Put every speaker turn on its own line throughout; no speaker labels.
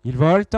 Il volte.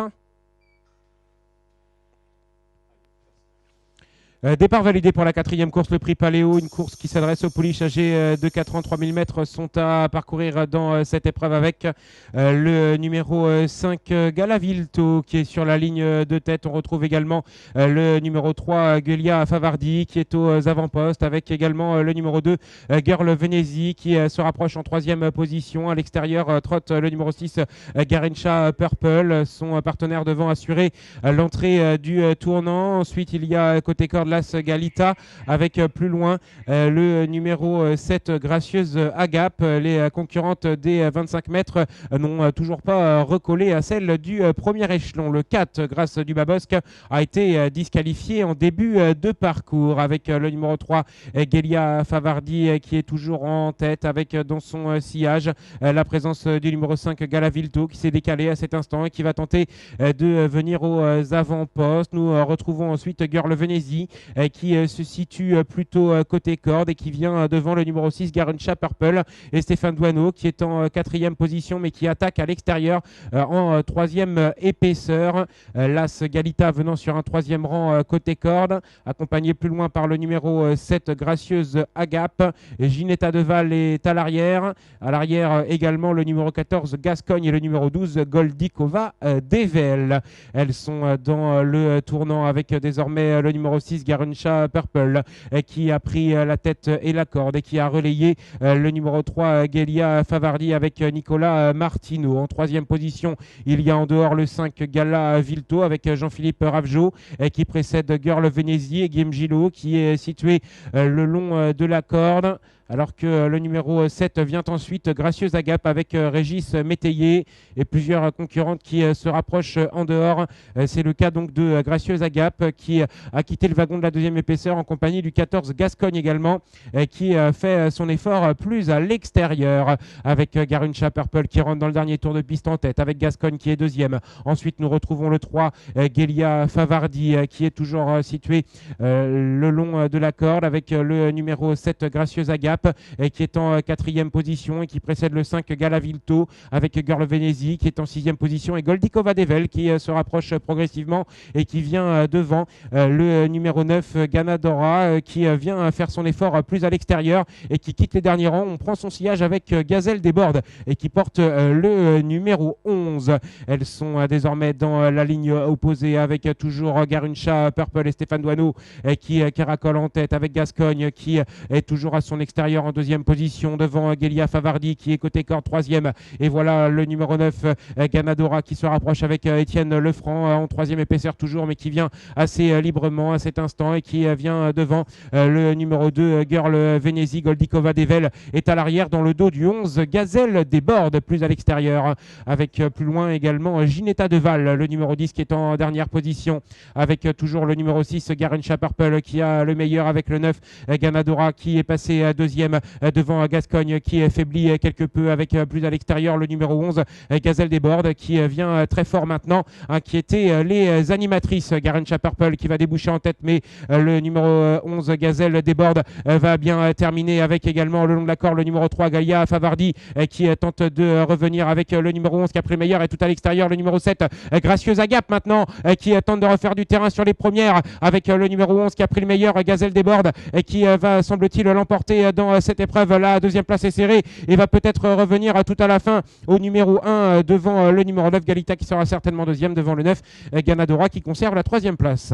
Départ validé pour la quatrième course, le prix Paléo, une course qui s'adresse aux pouliches âgées de 4 ans, 3000 mètres sont à parcourir dans cette épreuve avec le numéro 5 Galavilto qui est sur la ligne de tête. On retrouve également le numéro 3 Guelia Favardi qui est aux avant-postes avec également le numéro 2 Girl Venezi qui se rapproche en troisième position. À l'extérieur trotte le numéro 6 Garincha Purple, son partenaire devant assurer l'entrée du tournant. Ensuite il y a côté corde Las Galita avec plus loin le numéro 7 Gracieuse Agape. Les concurrentes des 25 mètres n'ont toujours pas recollé à celle du premier échelon. Le 4 Grâce du Babosque a été disqualifié en début de parcours avec le numéro 3 Guelia Favardi qui est toujours en tête avec dans son sillage la présence du numéro 5 Galavilto qui s'est décalé à cet instant et qui va tenter de venir aux avant-postes. Nous retrouvons ensuite Girl Venezi qui se situe plutôt côté corde et qui vient devant le numéro 6 Garincha Purple et Stéphane Douaneau qui est en quatrième position mais qui attaque à l'extérieur en troisième épaisseur. Las Galita venant sur un troisième rang côté corde, accompagné plus loin par le numéro 7 Gracieuse Agape. Ginetta Deval est à l'arrière. À l'arrière également le numéro 14 Gascogne et le numéro 12 Goldikova Devel. Elles sont dans le tournant avec désormais le numéro 6 Garincha Purple qui a pris la tête et la corde et qui a relayé le numéro 3 Guelia Favardi avec Nicolas Martineau. En troisième position, il y a en dehors le 5 Galavilto avec Jean-Philippe Ravgeot qui précède Girl Venezi et Guillaume Gillot qui est situé le long de la corde. Alors que le numéro 7 vient ensuite Gracieuse Agape avec Régis Métayer et plusieurs concurrentes qui se rapprochent en dehors. C'est le cas donc de Gracieuse Agape qui a quitté le wagon de la deuxième épaisseur en compagnie du 14 Gascogne également qui fait son effort plus à l'extérieur avec Garincha Purple qui rentre dans le dernier tour de piste en tête avec Gascogne qui est deuxième. Ensuite nous retrouvons le 3 Guelia Favardi qui est toujours situé le long de la corde avec le numéro 7 Gracieuse Agape qui est en quatrième position et qui précède le 5 Galavilto avec Girl Venezi qui est en sixième position et Goldikova Devel qui se rapproche progressivement et qui vient devant le numéro 9 Ganadora qui vient faire son effort plus à l'extérieur et qui quitte les derniers rangs. On prend son sillage avec Gazelle Desbordes et qui porte le numéro 11. Elles sont désormais dans la ligne opposée avec toujours Garincha Purple et Stéphane Douaneau qui caracole en tête avec Gascogne qui est toujours à son extérieur en deuxième position devant Guelia Favardi qui est côté corde troisième. Et voilà le numéro 9 Ganadora qui se rapproche avec Étienne Lefranc en troisième épaisseur toujours mais qui vient assez librement à cet instant et qui vient devant le numéro 2 Girl Venezi. Goldikova Devel est à l'arrière dans le dos du 11 Gazelle Desbordes plus à l'extérieur avec plus loin également Ginetta Deval le numéro 10 qui est en dernière position avec toujours le numéro 6 Garincha Purple qui a le meilleur avec le 9 Ganadora qui est passé deuxième devant Gascogne qui est faibli quelque peu avec plus à l'extérieur le numéro 11 Gazelle Desbordes qui vient très fort maintenant inquiéter les animatrices. Garincha Purple qui va déboucher en tête mais le numéro 11 Gazelle Desbordes va bien terminer avec également le long de la corde le numéro 3 Galia Favardi qui tente de revenir avec le numéro 11 qui a pris le meilleur et tout à l'extérieur le numéro 7 Gracieuse Agape maintenant qui tente de refaire du terrain sur les premières avec le numéro 11 qui a pris le meilleur Gazelle Desbordes et qui va semble-t-il l'emporter dans cette épreuve. La deuxième place est serrée et va peut-être revenir tout à la fin au numéro 1 devant le numéro 9 Galita qui sera certainement deuxième devant le 9 Ganadora qui conserve la troisième place.